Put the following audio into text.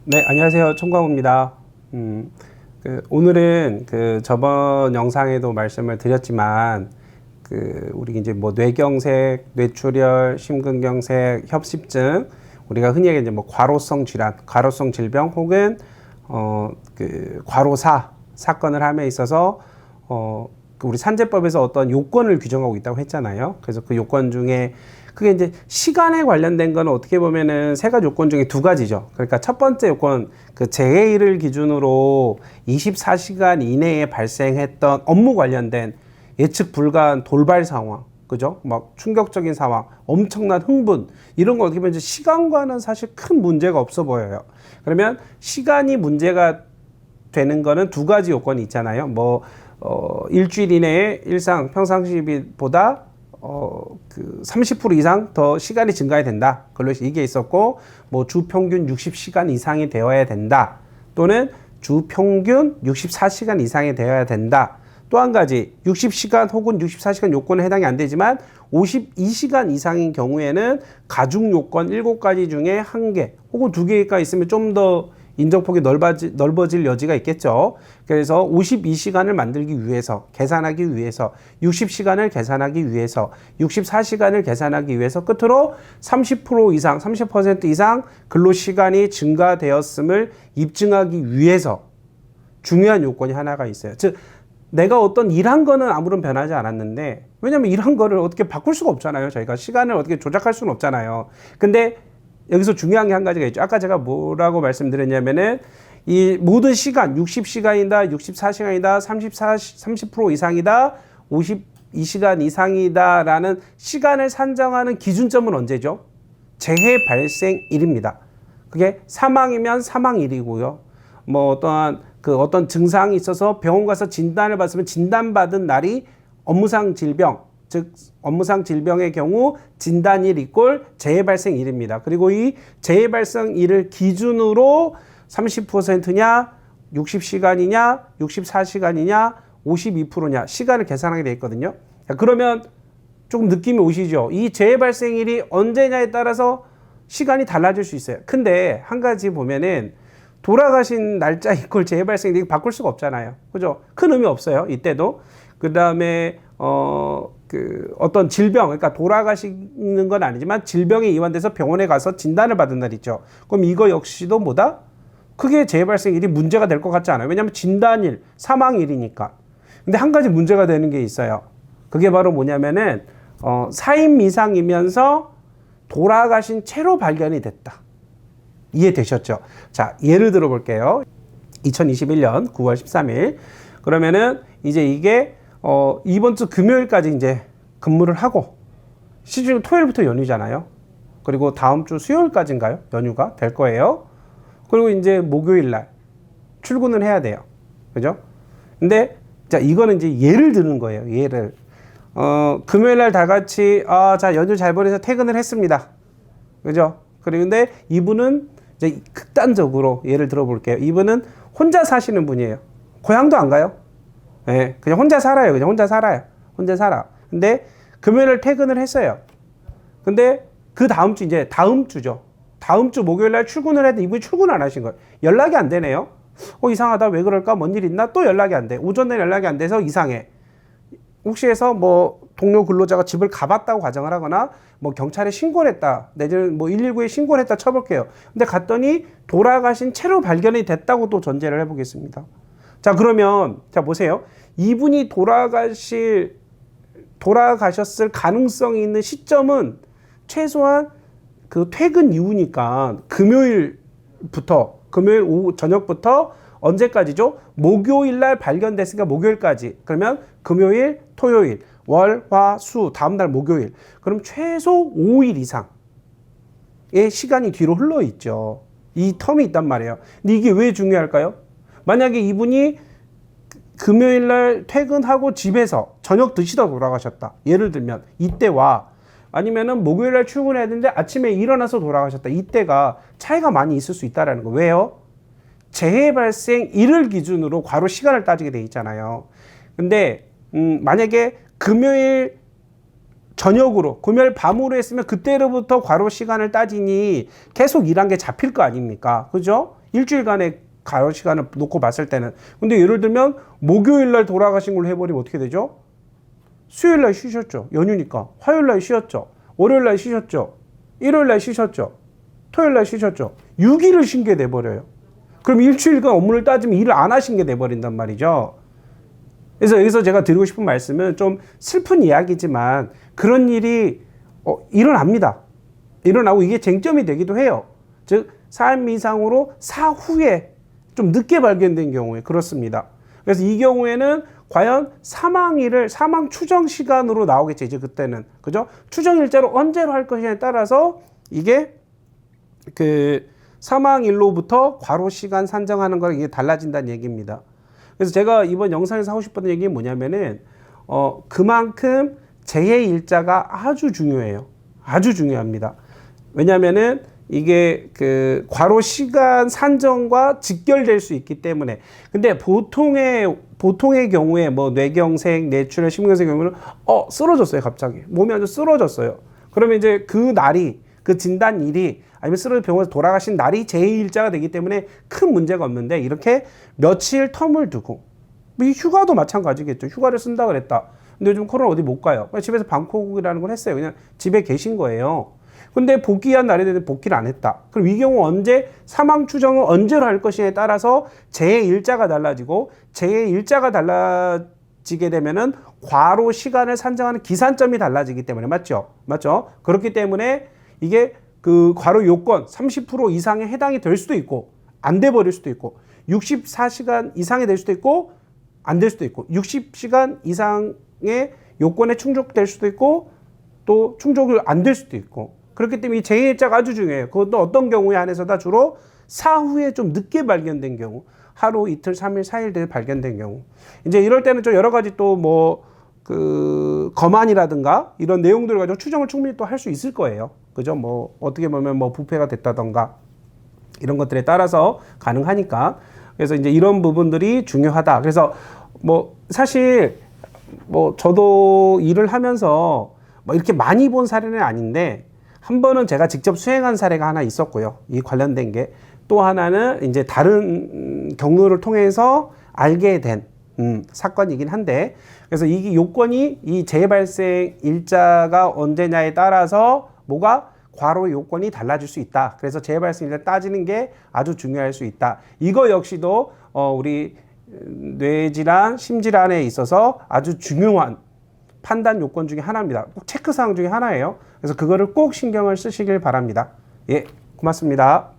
네, 안녕하세요. 총광호입니다. 오늘은 저번 영상에도 말씀을 드렸지만, 우리 이제 뭐 뇌경색, 뇌출혈, 심근경색, 협심증, 우리가 흔히 얘기하는 뭐 과로성 질환, 과로성 질병 혹은 과로사 사건을 함에 있어서 우리 산재법에서 어떤 요건을 규정하고 있다고 했잖아요. 그래서 그 요건 중에 그게 이제 시간에 관련된 거는 어떻게 보면은 세 가지 요건 중에 두 가지죠. 그러니까 첫 번째 요건 재해일을 기준으로 24시간 이내에 발생했던 업무 관련된 예측 불가한 돌발 상황, 그죠? 막 충격적인 상황, 엄청난 흥분 이런 거 어떻게 보면 시간과는 사실 큰 문제가 없어 보여요. 그러면 시간이 문제가 되는 거는 두 가지 요건이 있잖아요. 일주일 이내에 평상시보다 30% 이상 더 시간이 증가해야 된다. 그걸로 이게 있었고, 주 평균 60시간 이상이 되어야 된다. 또는 주 평균 64시간 이상이 되어야 된다. 또 한 가지, 60시간 혹은 64시간 요건에 해당이 안 되지만 52시간 이상인 경우에는 가중 요건 7가지 중에 1개 혹은 2개가 있으면 좀 더 인정폭이 넓어질 여지가 있겠죠. 그래서 52시간을 만들기 위해서, 계산하기 위해서, 60시간을 계산하기 위해서, 64시간을 계산하기 위해서 끝으로 30% 이상, 30% 이상 근로시간이 증가되었음을 입증하기 위해서 중요한 요건이 하나가 있어요. 즉, 내가 어떤 일한 거는 아무런 변하지 않았는데, 왜냐면 일한 거를 어떻게 바꿀 수가 없잖아요. 저희가 시간을 어떻게 조작할 수는 없잖아요. 근데 여기서 중요한 게 한 가지가 있죠. 아까 제가 뭐라고 말씀드렸냐면은 이 모든 시간, 60시간이다, 64시간이다, 30% 이상이다, 52시간 이상이다라는 시간을 산정하는 기준점은 언제죠? 재해 발생일입니다. 그게 사망이면 사망일이고요. 어떤 증상이 있어서 병원 가서 진단을 받으면 진단받은 날이 업무상 질병, 즉 업무상 질병의 경우 진단일 이꼴 재해 발생일입니다. 그리고 이 재해 발생일을 기준으로 30%냐, 60시간이냐, 64시간이냐, 52%냐 시간을 계산하게 돼 있거든요. 그러면 조금 느낌이 오시죠? 이 재해 발생일이 언제냐에 따라서 시간이 달라질 수 있어요. 근데 한 가지 보면은 돌아가신 날짜 이꼴 재해 발생일 바꿀 수가 없잖아요. 그죠? 큰 의미 없어요. 이때도. 그 다음에 어떤 질병, 그러니까 돌아가시는 건 아니지만 질병에 이완돼서 병원에 가서 진단을 받은 날 있죠. 그럼 이거 역시도 뭐다? 크게 재발생일이 문제가 될 것 같지 않아요. 왜냐하면 진단일, 사망일이니까. 근데 한 가지 문제가 되는 게 있어요. 그게 바로 뭐냐면은, 사임 이상이면서 돌아가신 채로 발견이 됐다. 이해되셨죠? 자, 예를 들어 볼게요. 2021년 9월 13일. 그러면은 이제 이게 이번 주 금요일까지 이제 근무를 하고, 시중 토요일부터 연휴잖아요. 그리고 다음 주 수요일까지인가요? 연휴가 될 거예요. 그리고 이제 목요일 날 출근을 해야 돼요. 그죠? 근데, 자, 이거는 이제 예를 드는 거예요. 예를. 금요일 날 다 같이, 자, 연휴 잘 보내서 퇴근을 했습니다. 그죠? 그런데 이분은 이제 극단적으로 예를 들어 볼게요. 이분은 혼자 사시는 분이에요. 고향도 안 가요. 네, 그냥 혼자 살아요. 그냥 혼자 살아요. 혼자 살아. 근데 금요일 퇴근을 했어요. 근데 그 다음 주 이제 다음 주죠. 다음 주 목요일 날 출근을 했는데 이분이 출근 안 하신 거예요. 연락이 안 되네요. 이상하다. 왜 그럴까? 뭔 일 있나? 또 연락이 안 돼. 오전 내에 연락이 안 돼서 이상해. 혹시 해서 동료 근로자가 집을 가봤다고 가정을 하거나 경찰에 신고를 했다. 내지는 119에 신고를 했다 쳐볼게요. 근데 갔더니 돌아가신 채로 발견이 됐다고 또 전제를 해보겠습니다. 자, 그러면 자 보세요. 이분이 돌아가셨을 가능성이 있는 시점은 최소한 퇴근 이후니까 금요일 오후 저녁부터 언제까지죠? 목요일 날 발견됐으니까 목요일까지. 그러면 금요일, 토요일, 월, 화, 수, 다음날 목요일. 그럼 최소 5일 이상의 시간이 뒤로 흘러 있죠. 이 텀이 있단 말이에요. 근데 이게 왜 중요할까요? 만약에 이분이 금요일 날 퇴근하고 집에서 저녁 드시다 돌아가셨다. 예를 들면 이때와 아니면은 목요일 날 출근해야 되는데 아침에 일어나서 돌아가셨다. 이때가 차이가 많이 있을 수 있다라는 거. 왜요? 재해 발생일을 기준으로 과로 시간을 따지게 돼 있잖아요. 근데 만약에 금요일 저녁으로 금요일 밤으로 했으면 그때로부터 과로 시간을 따지니 계속 일한 게 잡힐 거 아닙니까? 그죠? 일주일간의 과로 시간을 놓고 봤을 때는. 근데 예를 들면 목요일 날 돌아가신 걸로 해버리면 어떻게 되죠? 수요일 날 쉬셨죠. 연휴니까. 화요일 날 쉬었죠. 월요일 날 쉬셨죠. 일요일 날 쉬셨죠. 토요일 날 쉬셨죠. 6일을 쉰 게 돼버려요. 그럼 일주일간 업무를 따지면 일을 안 하신 게 돼버린단 말이죠. 그래서 여기서 제가 드리고 싶은 말씀은 좀 슬픈 이야기지만 그런 일이 일어납니다. 일어나고 이게 쟁점이 되기도 해요. 즉 삶 이상으로 사후에 좀 늦게 발견된 경우에 그렇습니다. 그래서 이 경우에는 과연 사망일을 사망 추정 시간으로 나오겠죠. 이제 그때는 그죠? 추정 일자로 언제로 할 것이냐에 따라서 이게 그 사망일로부터 과로 시간 산정하는 거랑 이게 달라진다는 얘기입니다. 그래서 제가 이번 영상에서 하고 싶었던 얘기는 뭐냐면은 그만큼 재해 일자가 아주 중요해요. 아주 중요합니다. 왜냐면은 이게 그 과로 시간 산정과 직결될 수 있기 때문에. 근데 보통의 경우에 뭐 뇌경색, 뇌출혈, 심근경색 경우는 쓰러졌어요. 갑자기 몸이 아주 쓰러졌어요. 그러면 이제 그 날이 그 진단일이 아니면 쓰러져 병원에서 돌아가신 날이 제2일자가 되기 때문에 큰 문제가 없는데 이렇게 며칠 텀을 두고 이 휴가도 마찬가지겠죠. 휴가를 쓴다 그랬다. 근데 요즘 코로나 어디 못 가요. 집에서 방콕이라는 걸 했어요. 그냥 집에 계신 거예요. 근데 복귀한 날에 대해서 복귀를 안 했다. 그럼 이 경우 언제 사망 추정을 언제로 할 것이냐에 따라서 제1자가 달라지고 제1자가 달라지게 되면은 과로 시간을 산정하는 기산점이 달라지기 때문에 맞죠? 맞죠? 그렇기 때문에 이게 그 과로 요건 30% 이상에 해당이 될 수도 있고 안 돼 버릴 수도 있고 64시간 이상이 될 수도 있고 안 될 수도 있고 60시간 이상의 요건에 충족될 수도 있고 또 충족이 안 될 수도 있고 그렇기 때문에 이 제1자가 아주 중요해요. 그것도 어떤 경우에 한해서다 주로 사후에 좀 늦게 발견된 경우 하루, 이틀, 3일, 4일 뒤에 발견된 경우 이제 이럴 때는 좀 여러 가지 또 뭐 그 거만이라든가 이런 내용들을 가지고 추정을 충분히 또 할 수 있을 거예요. 그죠? 뭐 어떻게 보면 뭐 부패가 됐다던가 이런 것들에 따라서 가능하니까 그래서 이제 이런 부분들이 중요하다. 그래서 뭐 사실 뭐 저도 일을 하면서 뭐 이렇게 많이 본 사례는 아닌데 한 번은 제가 직접 수행한 사례가 하나 있었고요. 이 관련된 게 또 하나는 이제 다른 경로를 통해서 알게 된 사건이긴 한데 그래서 이 요건이 이 재발생 일자가 언제냐에 따라서 뭐가 과로 요건이 달라질 수 있다. 그래서 재발생 일자 따지는 게 아주 중요할 수 있다. 이거 역시도 우리 뇌질환, 심질환에 있어서 아주 중요한 판단 요건 중에 하나입니다. 꼭 체크사항 중에 하나예요. 그래서 그거를 꼭 신경을 쓰시길 바랍니다. 예, 고맙습니다.